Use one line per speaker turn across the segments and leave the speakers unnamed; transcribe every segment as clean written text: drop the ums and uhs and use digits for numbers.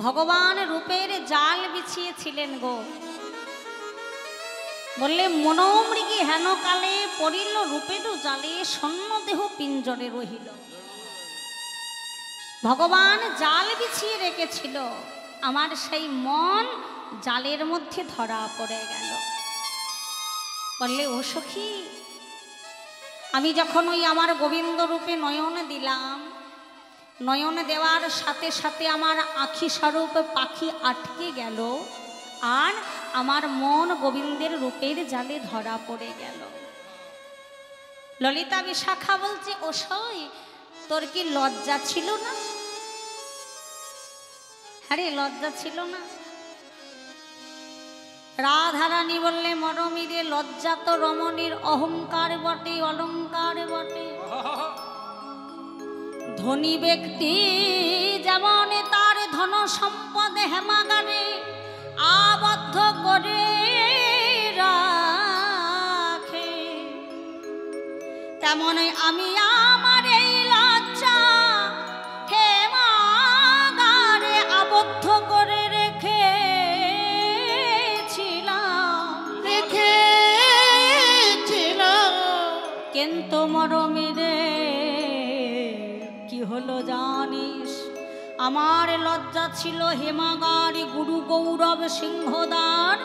ভগবান রূপের জাল বিছিয়েছিলেন গো। বললে মনোমৃগী হেন কালে পড়িল রূপের জালে, সন্ন দেহ পিঞ্জরে রহিল। ভগবান জাল বিছিয়ে রেখেছিল, আমার সেই মন জালের মধ্যে ধরা পড়ে গেল। বললে ও সখী, আমি যখন ওই আমার গোবিন্দ রূপে নয়ন দিলাম, নয়ন দেওয়ার সাথে সাথে আমার আঁখি স্বরূপ পাখি আটকে গেল, আর আমার মন গোবিন্দের রূপের জালে ধরা পড়ে গেল। ললিতা বিশাখা বলছে, ও সই তোর কি লজ্জা ছিল না? আরে লজ্জা ছিল না? রাধারানী বললে, মরমিরে লজ্জা তো রমণীর অহংকার বটে, অলংকার বটে। ধনী ব্যক্তি যেমন তার ধন সম্পদ হেমাগারে আবদ্ধ করে রাখে, তেমন আমি আমার এই লজ্জা হেমাগারে আবদ্ধ করে রেখেছিলাম। কিন্তু মরমিরে কি হলো জানিস? আমার লজ্জা ছিল হেমাগারে গুরু গৌরব সিংহদার,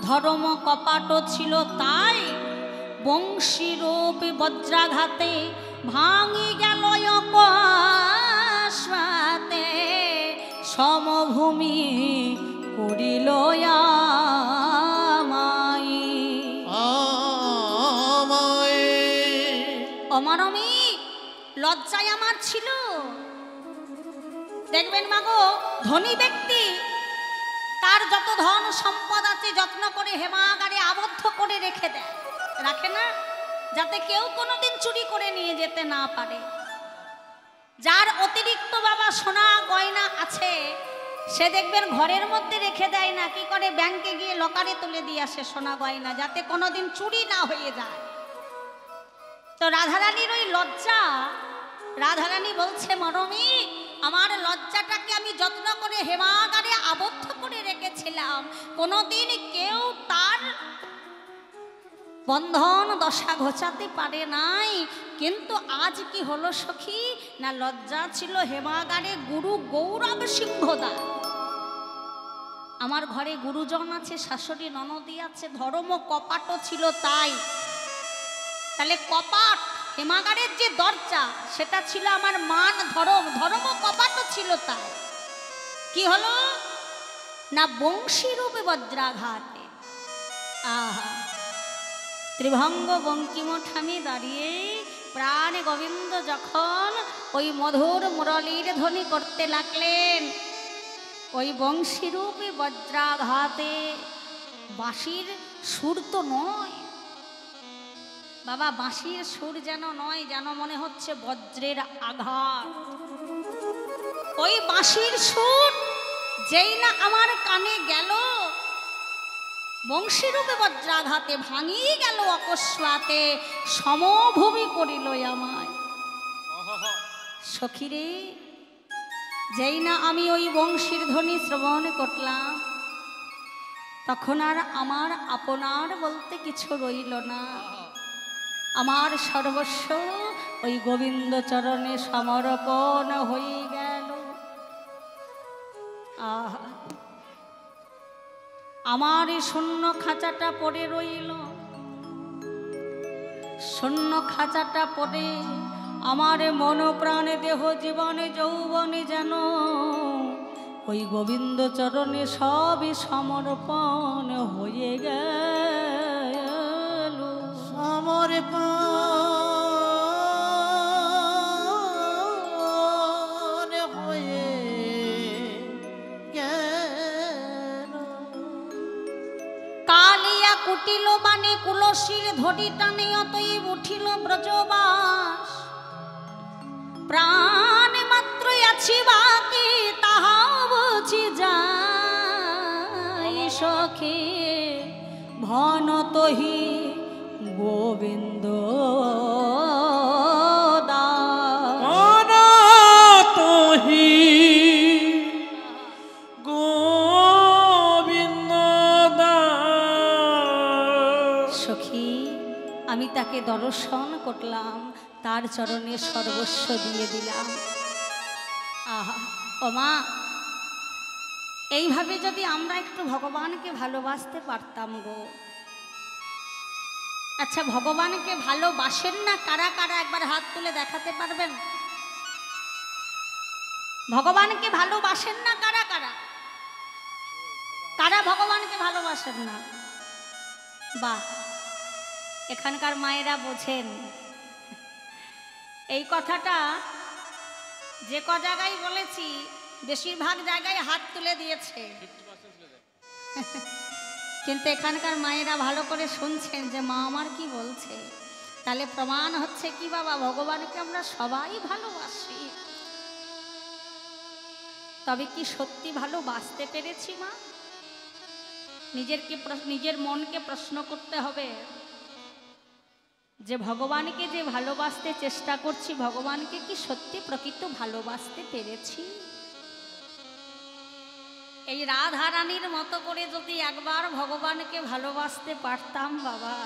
ধর্ম কপাট ছিল তাই বংশীরূপ বজ্রাঘাতে ভাঙি গেল অকস্মাতে, সমভূমি করিল অমরমি। লজ্জায় আমার ছিল। দেখবেন মাগো, ধনী ব্যক্তি তার যত ধন সম্পদ আছে যত্ন করে হেমাগারে আবদ্ধ করে রেখে দেয়, রাখে না, যাতে কেউ কোনোদিন চুরি করে নিয়ে যেতে না পারে। যার অতিরিক্ত বাবা সোনা গয়না আছে, সে দেখবেন ঘরের মধ্যে রেখে দেয় না, কি করে ব্যাংকে গিয়ে লকারে তুলে দিয়ে আসে সোনা গয়না, যাতে কোনোদিন চুরি না হয়ে যায়। তো রাধারানীর ওই লজ্জা, রাধারানী বলছে, মরমি আমার লজ্জাটাকে আমি যত্ন করে হেমাগারে আবদ্ধ করে রেখেছিলাম, কোনোদিন কেউ তার বন্ধন দশা ঘোচাতে পারে নাই। কিন্তু আজ কি হলো সখী, না লজ্জা ছিল হেমাগারে গুরু গৌরব সিংহদা। আমার ঘরে গুরুজন আছে, শাশুড়ি ননদী আছে, ধর্ম কপাট ছিল তাই। তাহলে কপাট হেমাগারের যে দরজা, সেটা ছিল আমার মান ধর্ম, ধর্ম কপাট ছিল তাই। কি হলো না বংশীরূপে বজ্রাঘাতে, আহা ত্রিভঙ্গ বঙ্কিমঠামে দাঁড়িয়ে প্রাণ গোবিন্দ যখন ওই মধুর মুরলীর ধ্বনি করতে লাগলেন, ওই বংশীরূপে বজ্রাঘাতে, বাঁশির সুর তো নয় বাবা, বাঁশির সুর যেন নয়, যেন মনে হচ্ছে বজ্রের আঘাত। ওই বাঁশির সুর যেই না আমার কানে গেল, বংশীরূপে বজ্রাঘাতে ভাঙিয়ে গেল অকস্মাতে, সমভূমি করিল আমায়। সখীরে, যেই না আমি ওই বংশীর ধ্বনি শ্রবণ করলাম, তখন আর আমার আপনার বলতে কিছু রইল না। আমার সর্বস্ব ওই গোবিন্দ চরণে সমর্পণ হয়ে গেল। আহা, আমার এই শূন্য খাঁচাটা পড়ে রইল, শূন্য খাঁচাটা পড়ে আমার মন প্রাণে দেহ জীবনে যৌবনে যেন ওই গোবিন্দ চরণে সবই সমর্পণ হয়ে গেল। সমর্পণ হয়ে গেল। কালিয়া কুটিল বানে কুলশীল ধরি টানে অতএব উঠিল ব্রজবাস। প্রাণ মাত্র আছি বাকি তাহাও বুঝি যাই সখে, ভন তহি গোবিন্দ আমি তাকে দর্শন করলাম, তার চরণে সর্বস্ব দিয়ে দিলাম। আহা ও মা, এইভাবে যদি আমরা একটু ভগবানকে ভালোবাসতে পারতাম গো। আচ্ছা, ভগবানকে ভালোবাসেন না কারা কারা একবার হাত তুলে দেখাতে পারবেন? ভগবানকে ভালোবাসেন না কারা কারা? কারা ভগবানকে ভালোবাসেন না? বাহ, এখানকার মায়েরা বোঝেন। এই কথাটা যে ক জায়গায় বলেছি বেশিরভাগ জায়গায় হাত তুলে দিয়েছে, কিন্তু এখানকার মায়েরা ভালো করে শুনছেন যে মা আমার কি বলছে। তাহলে প্রমাণ হচ্ছে কি বাবা, ভগবানকে আমরা সবাই ভালোবাসি। তবে কি সত্যি ভালোবাসতে পেরেছি মা? নিজের মনকে প্রশ্ন করতে হবে যে ভগবানকে যে ভালোবাসতে চেষ্টা করছি, ভগবানকে কি সত্যি প্রকৃত ভালোবাসতে পেরেছি? এই রাধা রানীর মতো করে যদি একবার ভগবানকে ভালোবাসতে পারতাম বাবা,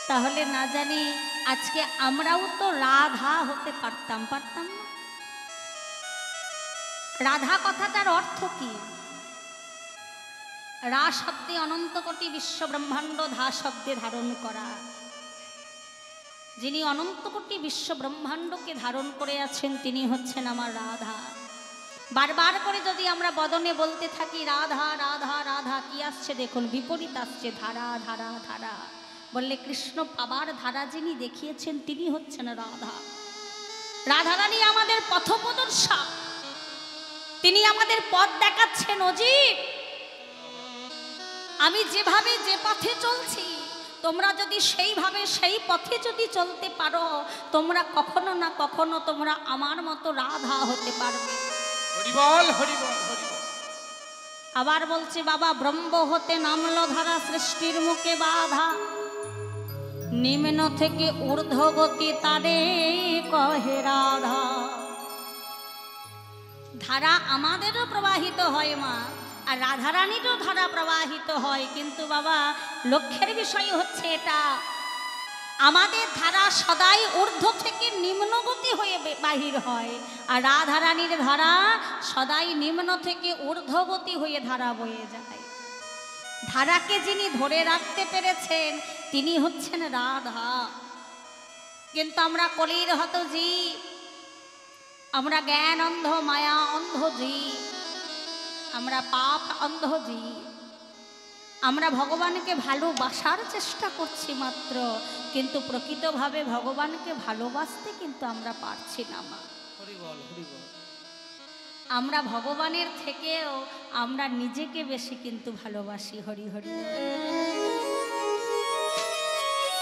তাহলে না জানি আজকে আমরাও তো রাধা হতে পারতাম না? রাধা কথাটার অর্থ কি? রা শব্দে অনন্ত কোটি বিশ্ব ব্রহ্মাণ্ড, ধা শব্দে ধারণ করা। যিনি অনন্ত কোটি বিশ্ব ব্রহ্মাণ্ডকে ধারণ করে আছেন তিনি হচ্ছেন আমার রাধা। বারবার করে যদি আমরা বদনে বলতে থাকি রাধা রাধা রাধা, কি আসছে দেখুন, বিপরীত আসছে ধারা ধারা ধারা। বললে কৃষ্ণ পাবার ধারা যিনি দেখিয়েছেন তিনি হচ্ছেন রাধা। রাধারানী আমাদের পথপ্রদর্শক, তিনি আমাদের পথ দেখাচ্ছেন। অজিত, আমি যেভাবে যে পথে চলছি তোমরা যদি সেইভাবে সেই পথে যদি চলতে পারো, তোমরা কখনো না কখনো তোমরা আমার মতো রাধা হতে পারবে। হরি বল, হরি বল, হরি বল। আবার বলছে বাবা, ব্রহ্ম হতে নামলো ধারা, সৃষ্টির মুখে বাধা, নিম্ন থেকে ঊর্ধ্বগতি তারে কহে রাধা। ধারা আমাদেরও প্রবাহিত হয় মা, আর রাধারানীরও ধারা প্রবাহিত হয়, কিন্তু বাবা লক্ষ্যের বিষয় হচ্ছে এটা, আমাদের ধারা সদাই ঊর্ধ্ব থেকে নিম্নগতি হয়ে বাহির হয়, আর রাধারানীর ধারা সদাই নিম্ন থেকে ঊর্ধ্বগতি হয়ে ধারা বয়ে যায়। ধারাকে যিনি ধরে রাখতে পেরেছেন তিনি হচ্ছেন রাধা। কিন্তু আমরা কলির হত জীব, আমরা জ্ঞান অন্ধ, মায়া অন্ধ জীব, আমরা পাপ অন্ধ জীব। আমরা ভগবানকে ভালোবাসার চেষ্টা করছি মাত্র, কিন্তু প্রকৃতভাবে ভগবানকে ভালোবাসতে কিন্তু আমরা পারছি না মা। আমরা ভগবানের থেকেও আমরা নিজেকে বেশি কিন্তু ভালোবাসি। হরি হরি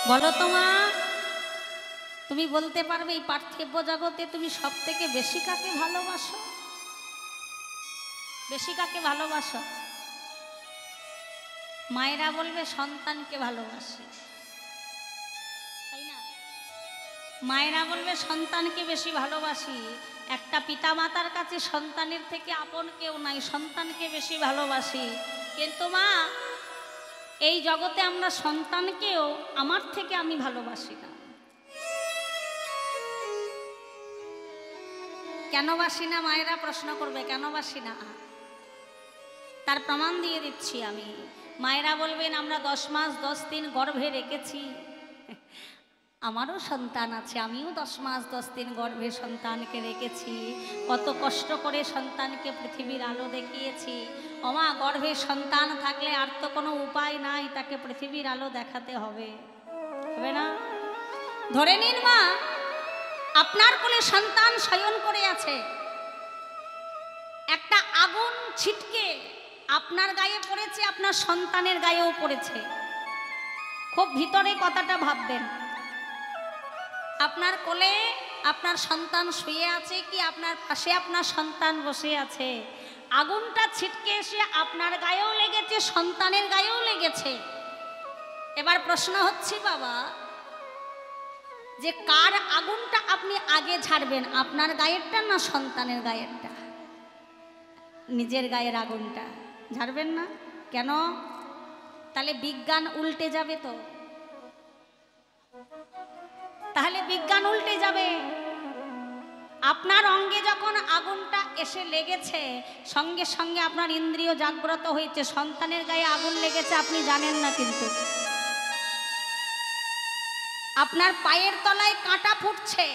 বলো তো মা, তুমি বলতে পারবে এই পার্থিব জগতে তুমি সব থেকে বেশি কাকে ভালোবাসো? বেশি কাকে ভালোবাসো? মায়েরা বলবে সন্তানকে ভালোবাসি, তাই না? মায়েরা বলবে সন্তানকে বেশি ভালোবাসি। একটা পিতা মাতার কাছে সন্তানের থেকে আপন কেউ নাই, সন্তানকে বেশি ভালোবাসি। কিন্তু মা, এই জগতে আমরা সন্তানকেও আমার থেকে আমি ভালোবাসি না। কেন বাসি না? মায়েরা প্রশ্ন করবে কেন বাসি না, তার প্রমাণ দিয়ে দিচ্ছি আমি। মায়েরা বলবেন আমরা 10 মাস 10 দিন গর্ভে রেখেছি, আমারও সন্তান আছে, আমিও 10 মাস 10 দিন গর্ভে সন্তানকে রেখেছি, কত কষ্ট করে সন্তানকে পৃথিবীর আলো দেখিয়েছি। ওমা, গর্ভে সন্তান থাকলে আর তো কোনো উপায় নাই, তাকে পৃথিবীর আলো দেখাতে হবে, হবে না? ধরে নিন মা, আপনার কোলে সন্তান শয়ন করে আছে, একটা আগুন ছিটকে আপনার গায়ে পড়েছে, আপনার সন্তানের গায়েও পড়েছে। খুব ভিতরে কথাটা ভাববেন, আপনার কোলে আপনার সন্তান শুয়ে আছে, কি আপনার পাশে আপনার সন্তান বসে আছে, আগুনটা ছিটকে এসে আপনার গায়েও লেগেছে, সন্তানের গায়েও লেগেছে। এবার প্রশ্ন হচ্ছে বাবা, যে কার আগুনটা আপনি আগে ঝাড়বেন, আপনার গায়েরটা না সন্তানের গায়েরটা? নিজের গায়ের আগুনটা ঝাড়বেন না কেন? তাহলে বিজ্ঞান উল্টে যাবে তো। তাহলে বিজ্ঞান উল্টে যাবে। আপনার অঙ্গে যখন আগুনটা এসে লেগেছে, সঙ্গে সঙ্গে আপনার ইন্দ্রিয় জাগ্রত হয়েছে, সন্তানের গায়ে আগুন লেগেছে আপনি জানেন না, কিন্তু আপনার পায়ের তলায় কাঁটা ফুটছে,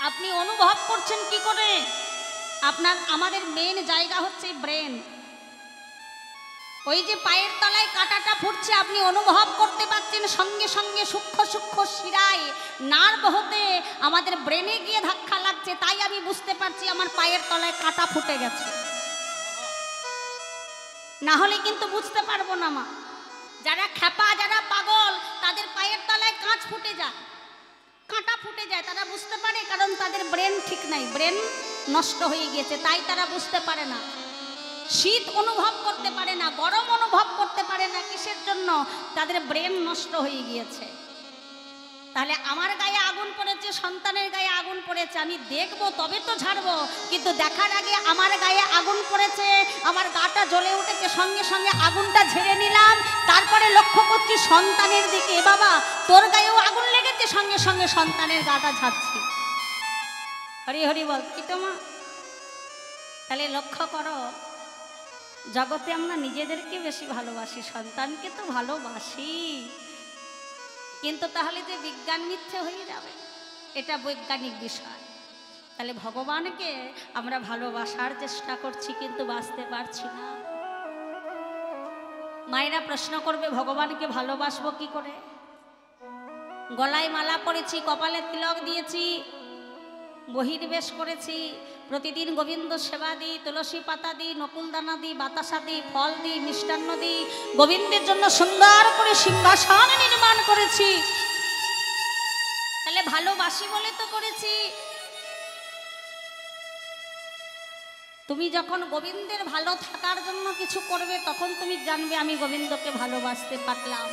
আপনি অনুভব করছেন কি করে? আমাদের মেন জায়গা হচ্ছে ব্রেন। ওই যে পায়ের তলায় কাঁটাটা ফুটছে আপনি অনুভব করতে পারছেন, সঙ্গে সঙ্গে সূক্ষ্ম সূক্ষ্ম শিরায় নার্ভ হতে আমাদের ব্রেনে গিয়ে ধাক্কা লাগছে, তাই আমি বুঝতে পারছি আমার পায়ের তলায় কাঁটা ফুটে গেছে। না হলে কিন্তু বুঝতে পারবো না মা। যারা খ্যাপা, যারা পাগল, তাদের পায়ের তলায় কাঁচ ফুটে যায়, কাঁটা ফুটে যায়, তারা বুঝতে পারে, কারণ তাদের ব্রেন ঠিক নাই, ব্রেন নষ্ট হয়ে গিয়েছে, তাই তারা বুঝতে পারে না। শীত অনুভব করতে পারে না, গরম অনুভব করতে পারে না, কিসের জন্য? তাদের ব্রেন নষ্ট হয়ে গিয়েছে। তাহলে আমার গায়ে আগুন পড়েছে, সন্তানের গায়ে আগুন পড়েছে, আমি দেখবো তবে তো ঝাড়বো, কিন্তু দেখার আগে আমার গায়ে আগুন পড়েছে, আমার গাটা জ্বলে উঠেছে, সঙ্গে সঙ্গে আগুনটা ঝেড়ে নিলাম, তারপরে লক্ষ্য করছি সন্তানের দিকে, বাবা তোর গায়েও আগুন লেগেছে, সঙ্গে সঙ্গে সন্তানের গাটা ঝাড়ছি। হরি হরি বল, কি তো মা? তাহলে লক্ষ্য করো, জগতে আমরা নিজেদেরকে বেশি ভালোবাসি, সন্তানকে তো ভালোবাসি, কিন্তু তাহলে যে বিজ্ঞান মিথ্যে হয়ে যাবে, এটা বৈজ্ঞানিক বিষয়। তাহলে ভগবানকে আমরা ভালোবাসার চেষ্টা করছি, কিন্তু বাঁচতে পারছি না। মায়েরা প্রশ্ন করবে, ভগবানকে ভালোবাসবো কি করে? গলায় মালা পরেছি, কপালে তিলক দিয়েছি, বহির্বেশ করেছি, প্রতিদিন গোবিন্দ সেবা দিই, তুলসী পাতা দিই, নকুলদানা দিই, বাতাসা দিই, ফল দিই, মিষ্টান্ন দিই, গোবিন্দের জন্য সুন্দর করে সিংহাসন নির্মাণ করেছি, তাহলে ভালোবাসি বলে তো করেছি। তুমি যখন গোবিন্দের ভালো থাকার জন্য কিছু করবে, তখন তুমি জানবে আমি গোবিন্দকে ভালোবাসতে পারলাম।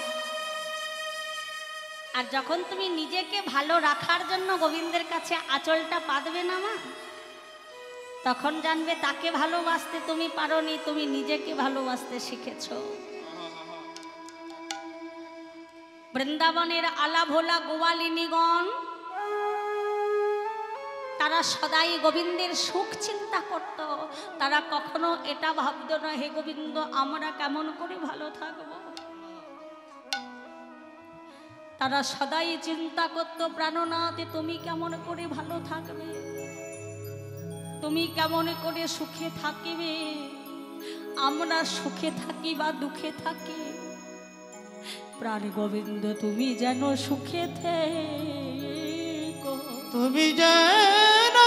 আর যখন তুমি নিজেকে ভালো রাখার জন্য গোবিন্দের কাছে আঁচলটা পাতবে না মা, তখন জানবে তাকে ভালোবাসতে তুমি পারোনি, তুমি নিজেকে ভালোবাসতে শিখেছো। বৃন্দাবনের আলা ভোলা গোয়ালিনীগণ, তারা সদাই গোবিন্দের সুখ চিন্তা করত, তারা কখনো এটা ভাবত না হে গোবিন্দ আমরা কেমন করে ভালো থাকবো। তারা সদাই চিন্তা করত প্রাণনাথ তুমি কেমন করে ভালো থাকবে, তুমি কেমন করে সুখে থাকিবে, আমরা সুখে থাকি বা দুঃখে থাকি, প্রাণ গোবিন্দ তুমি যেন সুখে থেকো,
তুমি যেন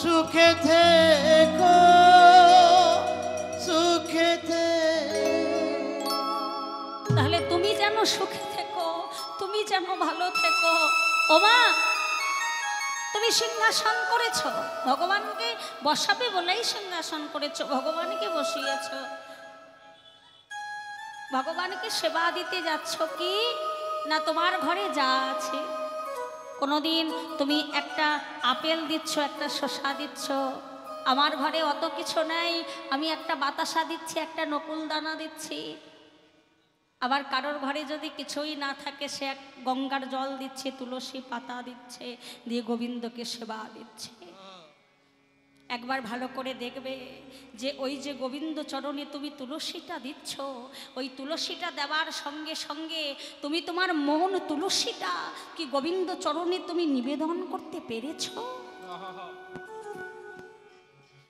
সুখে থেকো, সুখে থেকো।
তাহলে তুমি যেন সুখে থেকো, তুমি যেন ভালো থেকো। ও মা, তুমি সিংহাসন করেছো, ভগবানকে বসাবে বলেই সিংহাসন করেছো, ভগবানকে বসিয়েছো, ভগবানকে সেবা দিতে যাচ্ছ কি না তোমার ঘরে যা আছে। কোনোদিন তুমি একটা আপেল দিচ্ছ, একটা শসা দিচ্ছ, আমার ঘরে অত কিছু নাই, আমি একটা বাতাসা দিচ্ছি, একটা নকুল দানা দিচ্ছি। আবার কারোর ঘরে যদি কিছুই না থাকে, সে এক গঙ্গার জল দিচ্ছে, তুলসী পাতা দিচ্ছে, দিয়ে গোবিন্দকে সেবা দিচ্ছে। একবার ভালো করে দেখবে যে ওই যে গোবিন্দ চরণে তুমি তুলসীটা দিচ্ছ, ওই তুলসীটা দেওয়ার সঙ্গে সঙ্গে তুমি তোমার মন তুলসীটা কি গোবিন্দ চরণে তুমি নিবেদন করতে পেরেছ?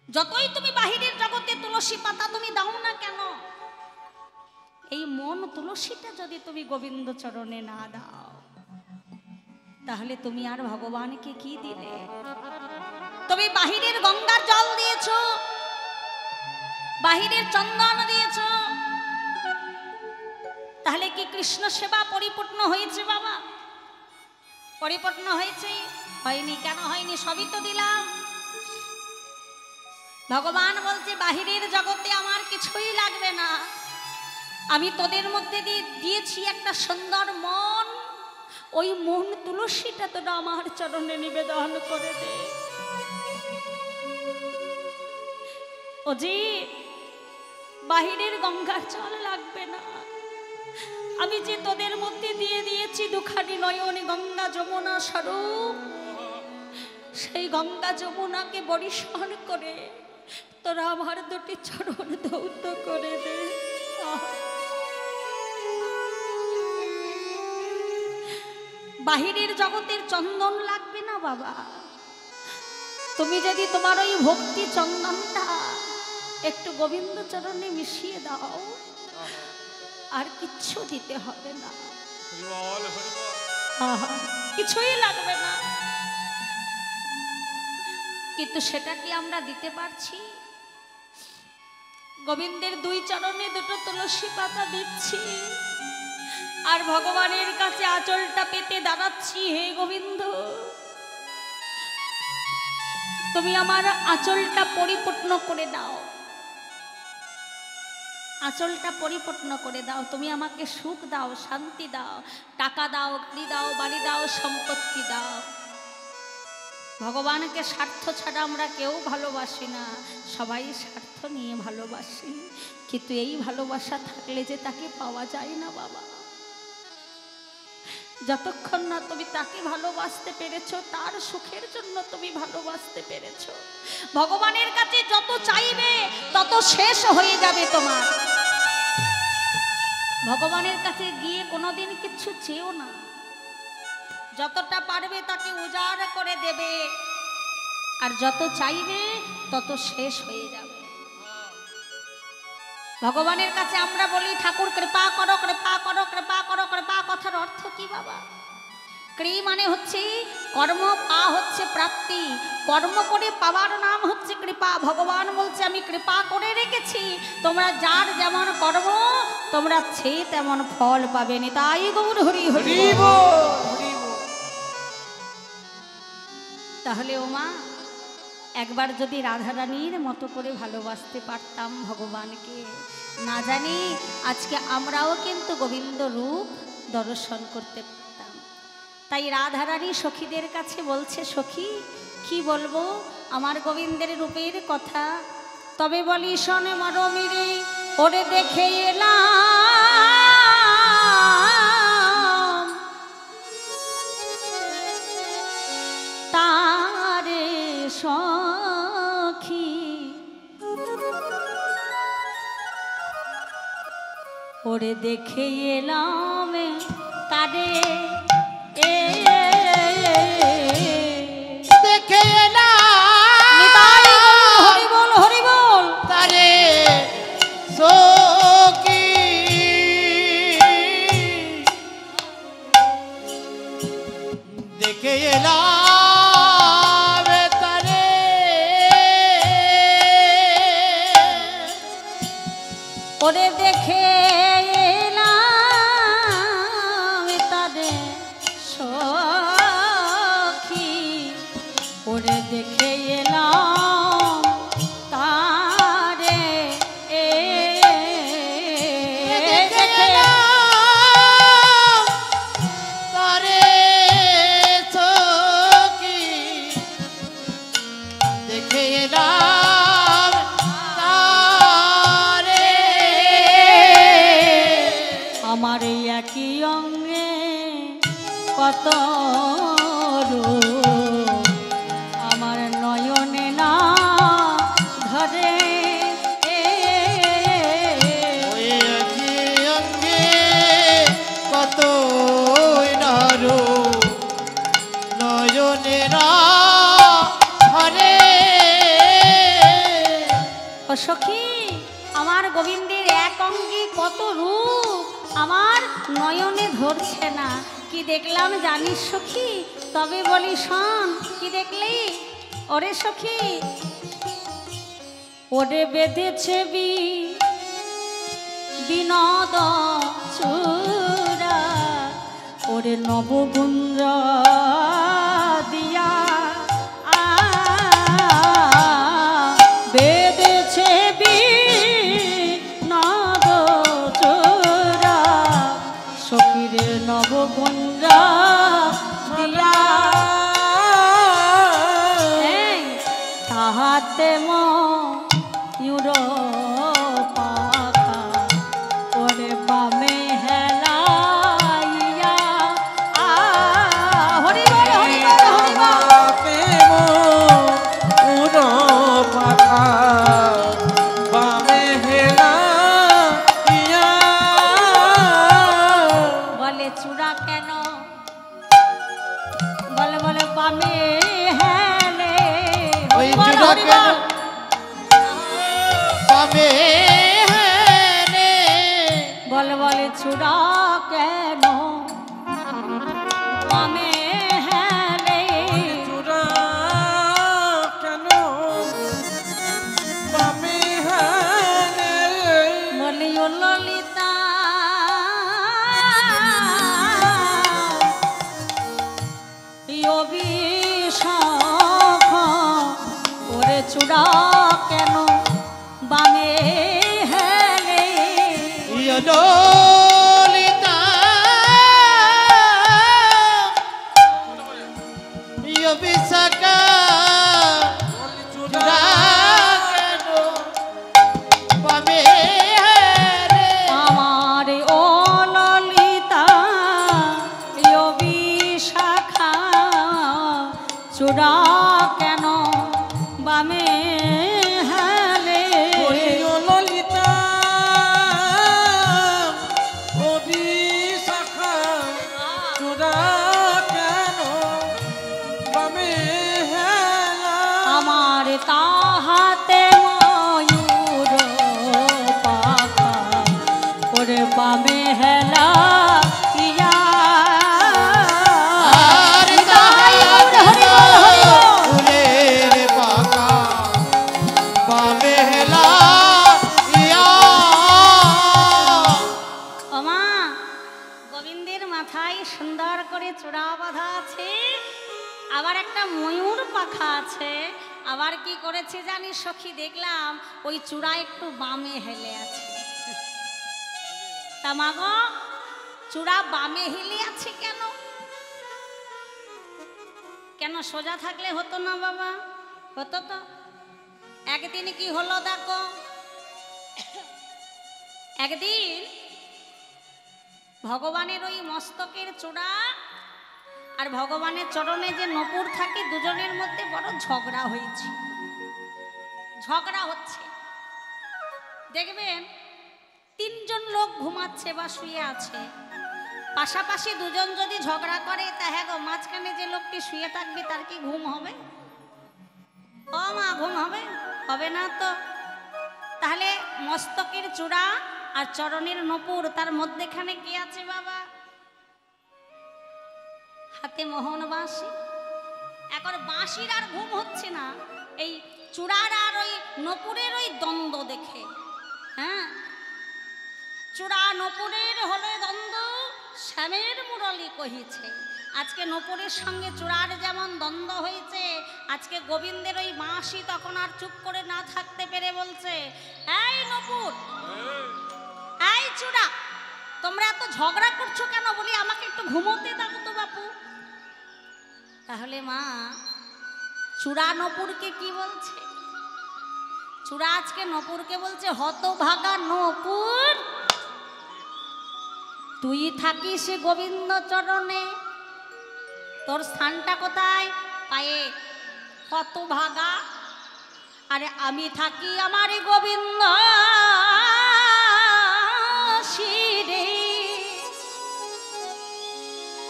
যতই তুমি বাহিরের জগতে তুলসী পাতা তুমি দাও না কেন, এই মন তুলসীটা যদি তুমি গোবিন্দ চরণে না দাও, তাহলে তুমি আর ভগবানকে কি দিলে? তুমি বাহিরের গঙ্গার জল দিয়েছো, বাহিরের চন্দন দিয়েছো, তাহলে কি কৃষ্ণ সেবা পরিপূর্ণ হয়েছে বাবা? পরিপূর্ণ হয়েছে? হয়নি। কেন হয়নি? সবই তো দিলাম। ভগবান বলছে বাহিরের জগতে আমার কিছুই লাগবে না, আমি তোদের মধ্যে দিয়েছি একটা সুন্দর মন, ওই মন তুলসীটা তোরা আমার চরণে নিবেদন করে দে। ও জি, বাহিরের গঙ্গার জল লাগবে না, আমি যে তোদের মধ্যে দিয়ে দিয়েছি দুখানি নয়ন গঙ্গা যমুনা স্বরূপ, সেই গঙ্গা যমুনাকে বরিশন করে তোরা আমার দুটি চরণ ধৌত করে দে। বাহিরের জগতের চন্দন লাগবে না বাবা, তুমি যদি তোমার ওই ভক্তি চন্দনটা একটু গোবিন্দ চরণে মিশিয়ে দাও, আর কিচ্ছু দিতে হবে না, কিছুই লাগবে না। কিন্তু সেটা কি আমরা দিতে পারছি? গোবিন্দের দুই চরণে দুটো তুলসী পাতা দিচ্ছি, আর ভগবানের কাছে আঁচলটা পেতে দাঁড়াচ্ছি, হে গোবিন্দ তুমি আমার আঁচলটা পরিপূর্ণ করে দাও, আঁচলটা পরিপূর্ণ করে দাও, তুমি আমাকে সুখ দাও, শান্তি দাও, টাকা দাও, গাড়ি দাও, বাড়ি দাও, সম্পত্তি দাও। ভগবানকে স্বার্থ ছাড়া আমরা কেউ ভালোবাসি না, সবাই স্বার্থ নিয়ে ভালোবাসি, কিন্তু এই ভালোবাসা থাকলে যে তাকে পাওয়া যায় না বাবা। যতক্ষণ না তুমি তাকে ভালোবাসতে পেরেছো, তার সুখের জন্য তুমি ভালোবাসতে পেরেছো, ভগবানের কাছে যত চাইবে তত শেষ হয়ে যাবে তোমার। ভগবানের কাছে গিয়ে কোনোদিন কিছু চেয়েও না, যতটা পারবে তাকে উজাড় করে দেবে, আর যত চাইবে তত শেষ হয়ে যাবে। ভগবানের কাছে আমরা বলি ঠাকুর কৃপা করো, কৃপা করো, কৃপা করো, কৃপা কথার অর্থ কি বাবা? ক্রি মানে হচ্ছে কর্ম, পা হচ্ছে প্রাপ্তি, কর্ম করে পাওয়ার নাম হচ্ছে কৃপা। ভগবান বলছে আমি কৃপা করে রেখেছি, তোমরা যার যেমন কর্ম তোমরা সে তেমন ফল পাবে না। তাই গৌর হরি হরি। তাহলে ওমা একবার যদি রাধারানীর মতো করে ভালোবাসতে পারতাম ভগবানকে, না জানি আজকে আমরাও কিন্তু গোবিন্দ রূপ দর্শন করতে পারতাম। তাই রাধারানী সখীদের কাছে বলছে, সখী কি বলবো আমার গোবিন্দের রূপের কথা, তবে বলি শোনে মরমিরে ওরে দেখে এলাম তারে সখী, ওরে দেখে এলাম তারে
দেখে
হরি বল হরি বল
তারে সখী, দেখে এলাম তারে,
ওরে দেখে এলাম তারে সখী, ওরে দেখে এলাম তারে
দেখে এলাম তারে সখী, দেখে এলাম তারে,
আমার এই একই অঙ্গে কত রূপ, আমার নয়নে না ধরে
ওই একই অঙ্গে কত নারো নয়নেরা হরে।
ও সখী আমার গোবিন্দের এক অঙ্গে কত রূপ আমার নয়নে ধরছে না, কি দেখলাম জানিস সখী? তবে বলি শোন, কি দেখলি? ওরে সখী ওরে বেঁধেছে বিনোদ চূড়া, ওরে নবগুঞ্জ দিয়া বেঁধেছে বিনোদ চূড়া, সখীরে নবগুঞ্জ দিয়া তাহাতে ময়ূর পা বলে বামে হেলে
ওই
বল
চূড়া
হরি
কেন
বল।
বামে হেলে
বলে বলে চূড়া কেন বামে হেলে
চূড়া কেন বামে হেলে
বলি ও ললিতা অভিশাপ ওরে চূড়া কেন বামে হেলে
ললিতা বিশাখা
বলি
চূড়া
চূড়া
কেন বামে হেলে
আমার ও ললিতা অভিশাখা চূড়া কেন বামে হেলে
বলি ও ললিতা অভিশাখা চূড়া কেন বামে হেলা
আমার তাহাতে ময়ূর পাখা ওরে বামে হেলা ইয়া
আর
নিতাই গৌর হরি বল হরি বল।
ফুলের পাকা বামে হেলা ইয়া
ওমা গোবিন্দের মাথায় সুন্দর করে চূড়া বাঁধা আছে, আবার একটা ময়ূর পাখা আছে, আবার কি করেছে জানি সখী দেখলাম ওই চূড়া একটু বামে হেলে আছে। তা মাগো চূড়া বামে হেলে আছে কেন? কেন সোজা থাকলে হতো না বাবা? হতো তো। একদিন কি হলো দেখো, একদিন ভগবানের ওই মস্তকের চূড়া আর ভগবানের চরণে যে নপুর থাকে দুজনের মধ্যে বড় ঝগড়া হয়েছে, ঝগড়া হচ্ছে। দেখবেন তিনজন লোক ঘুমাচ্ছে বা শুয়ে আছে, পাশাপাশি দুজন যদি ঝগড়া করে তা হ্যাঁ গো মাঝখানে যে লোকটি শুয়ে থাকবে তার কি ঘুম হবে? ও মা ঘুম হবে? হবে না তো। তাহলে মস্তকের চূড়া আর চরণের নপুর তার মধ্যেখানে কি আছে বাবা? হাতে মোহন বাঁশি। এখন বাঁশির আর ঘুম হচ্ছে না, এই চূড়ার আর ওই নপুরের ওই দ্বন্দ্ব দেখে। হ্যাঁ, চূড়া নপুরের হলে দ্বন্দ্ব শ্যামের মুরলি কহিছে। আজকে নপুরের সঙ্গে চূড়ার যেমন দ্বন্দ্ব হয়েছে, আজকে গোবিন্দের ওই বাঁশি তখন আর চুপ করে না থাকতে পেরে বলছে, এই নপুর, এই চূড়া, তোমরা এত ঝগড়া করছো কেন? বলি আমাকে একটু ঘুমোতে দাও তো বাপু। তাহলে মা চূড়া নপুরকে কি বলছে? চূড়া আজকে নপুরকে বলছে, হতভাগা নপুর, তুই থাকিস গোবিন্দ চরণে, তোর স্থানটা কোথায়? পায়ে। হতভাগা, আরে আমি থাকি আমার গোবিন্দ শিরে।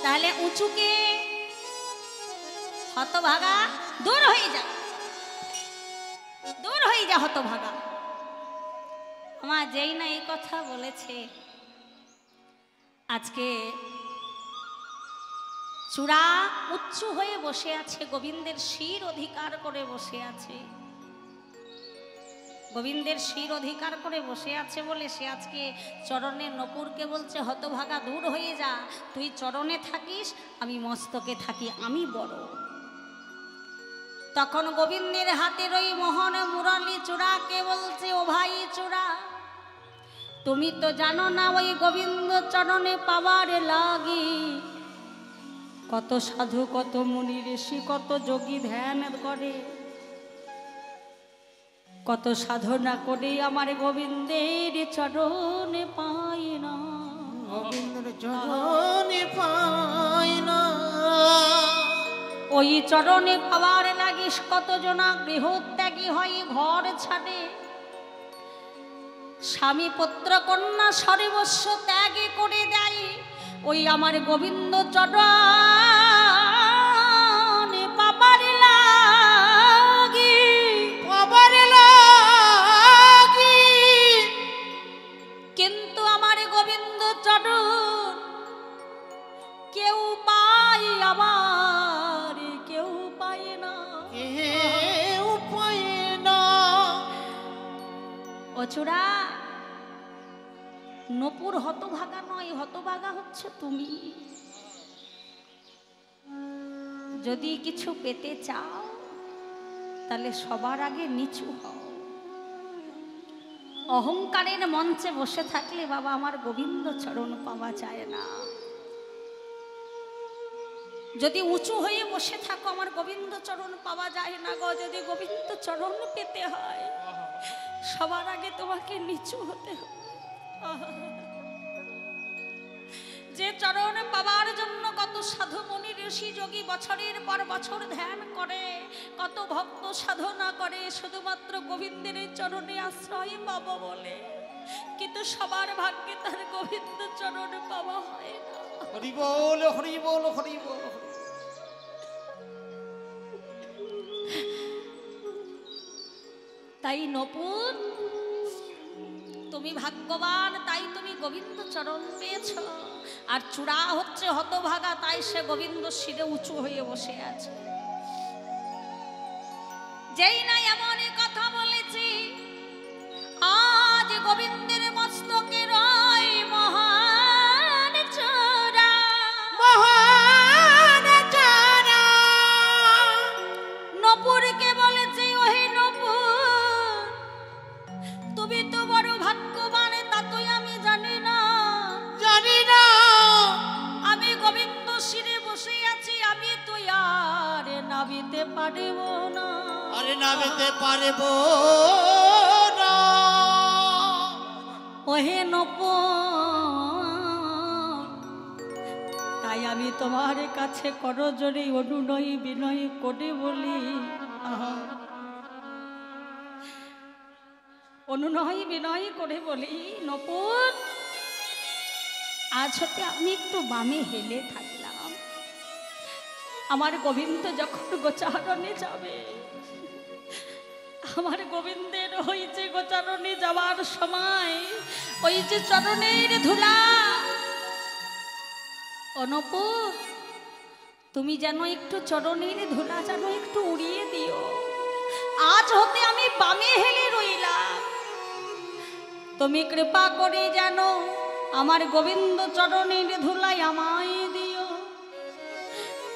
তাহলে উঁচুকে হতভাগা, দূর হয়ে যা, দূর হয়ে যা হতভাগা। আমার যেই না এই কথা বলেছে, আজকে চূড়া উচ্চ হয়ে বসে আছে, গোবিন্দের শির অধিকার করে বসে আছে। গোবিন্দের শির অধিকার করে বসে আছে বলে সে আজকে চরণের নপুরকে বলছে, হতভাগা দূর হয়ে যা, তুই চরণে থাকিস, আমি মস্তকে থাকি, আমি বড়। তখন গোবিন্দের হাতের ওই মোহন মুরলী চূড়াকে বলছে, ও ভাই চূড়া, তুমি তো জানো না ওই গোবিন্দ চরণে পাওয়ার লাগি কত সাধু, কত মুনি ঋষি, কত যোগী ধ্যান করে, কত সাধনা করে আমার গোবিন্দের চরণে পাই না।
গোবিন্দের চরণে পাই না,
ওই চরণে পাওয়ার লাগিস কত জনা গৃহত্যাগী হয়, ঘর ছাড়ে, স্বামী পুত্র কন্যা সর্বস্ব ত্যাগে করে দেয় ওই আমার গোবিন্দ চরণ চূড়া, নপুর হতভাগা নয়, হতভাগা হচ্ছে তুমি। যদি কিছু পেতে চাও তাহলে সবার আগে নিচু হও। অহংকারের মঞ্চে বসে থাকলে বাবা আমার গোবিন্দ চরণ পাওয়া যায় না। যদি উঁচু হয়ে বসে থাকো আমার গোবিন্দ চরণ পাওয়া যায় না গো। যদি গোবিন্দ চরণ পেতে হয় সবার আগে তোমাকে নিচু হতে হবে। যে চরণ পাওয়ার জন্য কত সাধু মুনি ঋষি যোগী বছরের পর বছর ধ্যান করে, কত ভক্ত সাধনা করে শুধুমাত্র গোবিন্দের চরণে আশ্রয় পাবো বলে, কিন্তু সবার ভাগ্যে তার গোবিন্দ চরণ পাওয়া হয় না।
হরি বল, হরি বল, হরি বল।
তাই নপুর তুমি ভাগ্যবান, তাই তুমি গোবিন্দ চরণ পেয়েছ। আর চূড়া হচ্ছে হতভাগা, তাই সে গোবিন্দ শিরে উঁচু হয়ে বসে আছে। যেই না এমন কথা বলেছি, আজ গোবিন্দের মস্তকে রয় মহান চূড়া,
মহান চূড়া।
নপুরকে বলেছি ওহে নপুর, তুমি তো বড় ভাগ্যবান, তা তো আমি জানি না।
জানি না
আমি গোবিন্দ শিরে বসে আছি, আমি তো আর নাবিতে পারব না।
আরে নামিতে পারব না।
ওহে নপুর, তাই আমি তোমার কাছে করজোড়ে অনুনয় বিনয় করে বলি, অনুনয় বিনয় করে বলি নপুর, আজ হতে আমি একটু বামে হেলে থাকলাম। আমার গোবিন্দ যখন গোচারণে যাবে, আমার গোবিন্দের ওই যে গোচারণে যাওয়ার সময় ওই যে চরণের ধুলা, নপুর তুমি যেন একটু চরণের ধুলা যেন একটু উড়িয়ে দিও। আজ হতে আমি বামে হেলে রইলাম, তুমি কৃপা করে যেন আমার গোবিন্দ চরণের ধুলাই আমায় দিও।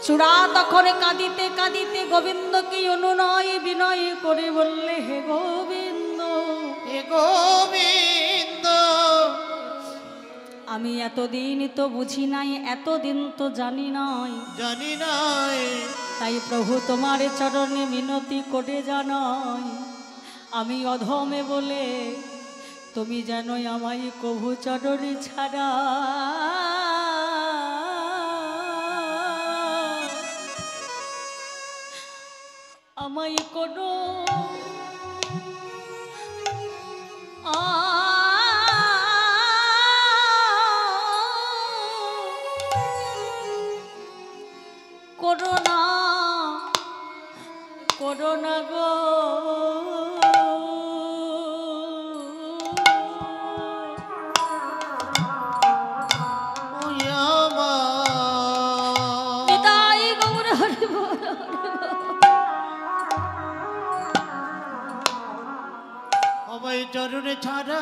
চূড়া তখন কাঁদিতে কাঁদিতে গোবিন্দকে অনুনয় বিনয় করে বললে, হে গোবিন্দ,
হে গোবিন্দ,
আমি এতদিন তো বুঝি নাই, এতদিন তো জানি নাই,
জানি নাই।
তাই প্রভু তোমার চরণে মিনতি করে জানাই, আমি অধমে বলে তুমি জানোই আমায় কভু চরণে ছাড়া আমায় কোনো করোনা করোনা গো।
ওই আমার
নিতাই গৌর হরি বল।
আমায় চরণে ছাড়া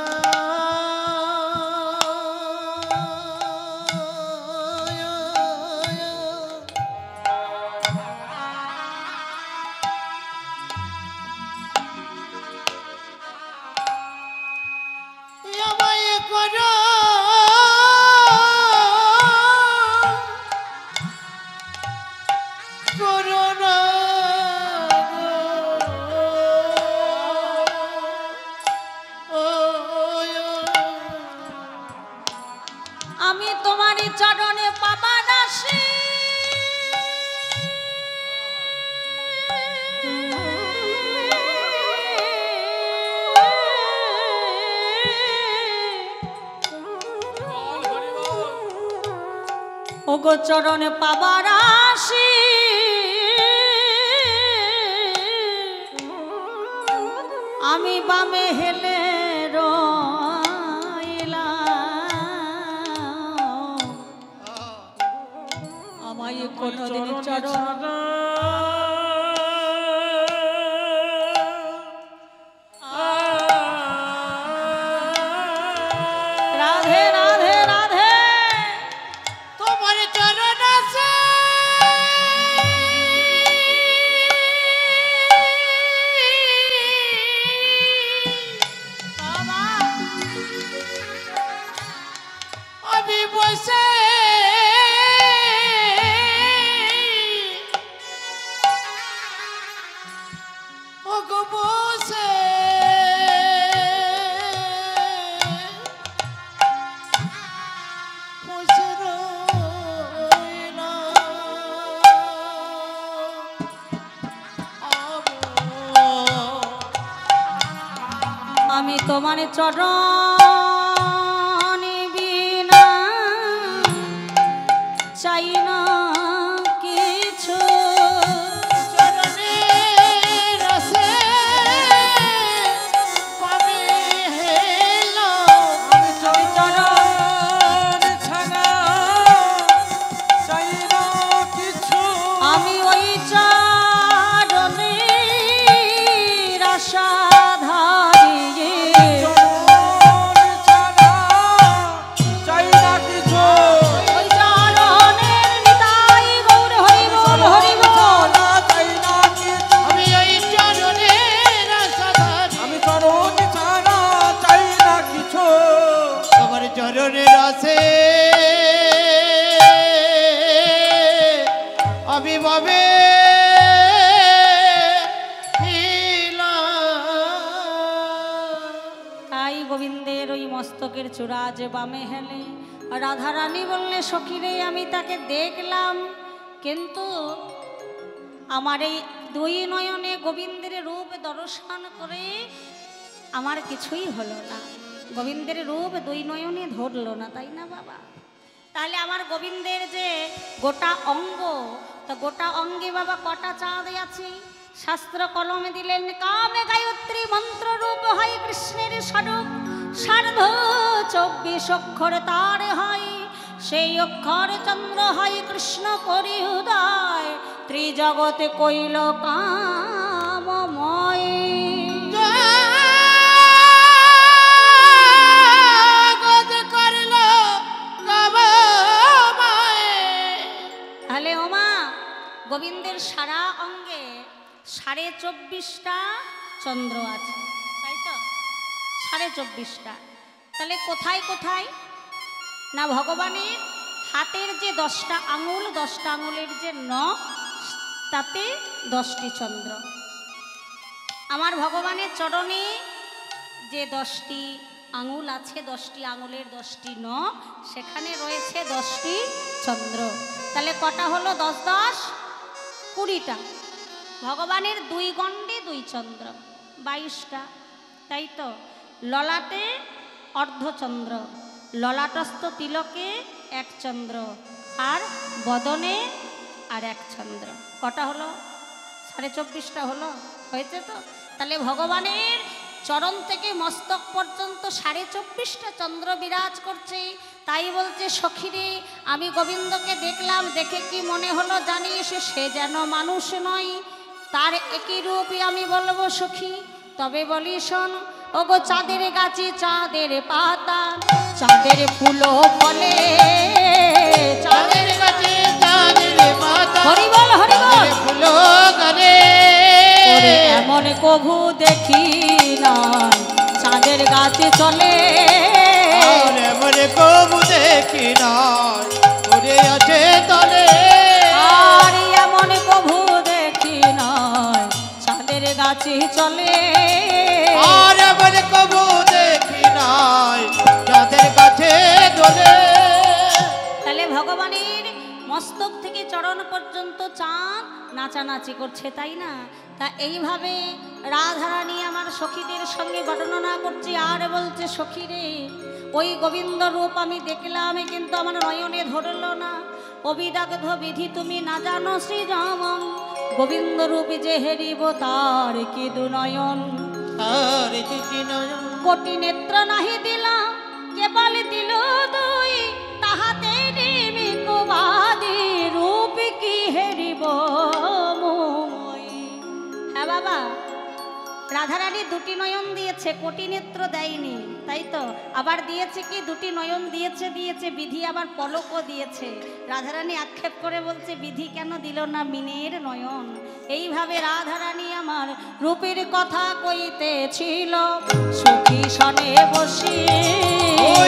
আমায় করো করোনা
আমি তোমারই চরণে পাবা দাসী, ওগো চরণে পাবার আসি, আমি বামে হেলে রইলাম, আমায় কোনদিন চরণ
গো বসে বসে রইলাম।
আমি তোমার চরণ বিনা চাই না কিছু।
চরণের রসে পাবে হেলো।
আমি চরণ ছাড়া চাই না কিছু।
আমি ওই চরণের আশা ধারিয়ে
চরণ ছাড়া চাই না কিছু।
ওই চরণের নিতাই গৌর হরি বল হরি বল।
চাই না কিছু।
আমি ওই চরণের আশাধারী।
আমি চরণ ছাড়া চাই না কিছু।
তোমার চরণের রসে আমি ভাবে
তাই গোবিন্দের ওই মস্তকের চূড়া যে বামে হেলে রাধারানী বললে সখীরে আমি তাকে দেখলাম, কিন্তু আমার এই দুই নয়নে গোবিন্দের রূপ দর্শন করে আমার কিছুই হলো না। গোবিন্দের রূপ দুই নয়নে ধরলো না, তাই না বাবা? তাহলে আমার গোবিন্দের যে গোটা অঙ্গ, তো গোটা অঙ্গে বাবা কটা চাঁদ আছে? শাস্ত্র কলমে দিলেন কামে গায়ত্রী মন্ত্র রূপ হয় কৃষ্ণের স্বরূপ, সার্ধ 24 অক্ষর তার হয়, সেই অক্ষর চন্দ্র হয় কৃষ্ণ করি উদয়, ত্রিজগতে কইল কামময়। তাহলে ওমা গোবিন্দের সারা অঙ্গে 24.5টা চন্দ্র আছে, তাই তো? 24.5টা। তাহলে কোথায় কোথায়? না ভগবানের হাতের যে 10টা আঙুল, 10টা আঙুলের যে নখ, তাতে 10টি চন্দ্র। আমার ভগবানের চরণে যে 10টি আঙুল আছে, 10টি আঙুলের 10টি নখ, সেখানে রয়েছে 10টি চন্দ্র। তাহলে কটা হলো? 10 10 20টা। ভগবানের 2 গণ্ডে 2 চন্দ্র, 22টা, তাই তো? ললাটে অর্ধচন্দ্র, ললাটস্থ তিলকে 1 চন্দ্র, আর বদনে আর 1 চন্দ্র। কটা হলো? 24.5টা হলো, হয়েছে তো? তাহলে ভগবানের চরণ থেকে মস্তক পর্যন্ত 24.5টা চন্দ্র বিরাজ করছে। তাই বলছে সখীরে আমি গোবিন্দকে দেখলাম, দেখে কি মনে হলো জানিস? সে যেন মানুষ নয়, তার একই রূপই আমি বলবো সখী। তবে বলি শোন, ওগো চাঁদের গাছে চাঁদের পাতা, চাঁদের ফুলও ফলে, চাঁদের
গাছে চাঁদের পাতা,
হরি বল হরি বল।
ফুলো গানে
ওরে এমন কভু দেখি না, চাঁদের গাছে চলে,
আর এমন কবু দেখি নাই উড়ে আছে তলে।
আর এমন কভু দেখি না, চাঁদের গাছে চলে,
আর এমন কবু দেখি নাই যাদের কাছে দোলে।
তাহলে ভগবানের মস্তক থেকে চরণ পর্যন্ত চাঁদ নাচানাচি করছে, তাই না? তা এইভাবে রাধারানী আমার সখীদের সঙ্গে বর্ণনা করছে, আর বলছে সখীরে ওই গোবিন্দ রূপ আমি দেখলাম, কিন্তু আমার নয়নে ধরল না। অবিদগ্ধ বিধি তুমি না জানো শ্রীরামন, গোবিন্দ রূপ যে হেরিব তার কি দুনয়ন,
আর দুটি নয়ন
কোটি নেত্র নাহি দিলাম, কেবল দিল 2, তাহাতে নিমিক বাদী রূপ কি হেরিব মই। হ্যাঁ বাবা, রাধারানী 2টি নয়ন দিয়েছে, কোটি নেত্র দেয়নি, তাই তো? আবার দিয়েছে কি? 2টি নয়ন দিয়েছে, বিধি আবার পলকও দিয়েছে। রাধারানী আক্ষেপ করে বলছে বিধি কেন দিল না মিনের নয়ন। এইভাবে রাধারানী আমার রূপের কথা কইতেছিল সখী সনে বসি,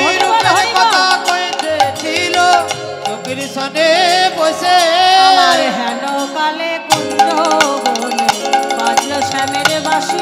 ওই রূপের কথা কইতেছিল চোখের সনে বসে।
আমার হেন কালে কুঞ্জ বলে বাজল শ্যামের বাসি।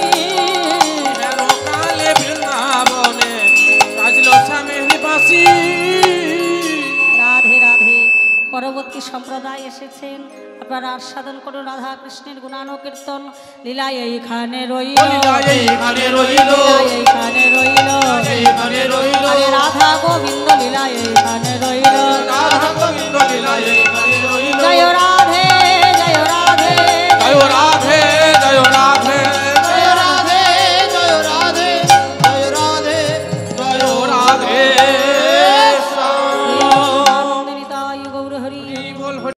দাদা এসেছেন, আপনারা আস্বাদন করুন রাধা কৃষ্ণের গুণানুকীর্তন। লীলা এইখানে রইল,
এইখানে রইল,
এইখানে রইল,
এইখানে রইল,
আরে রাধা গোবিন্দ লীলা এইখানে রইল,
রাধা গোবিন্দ লীলা এইখানে রইল।
জয়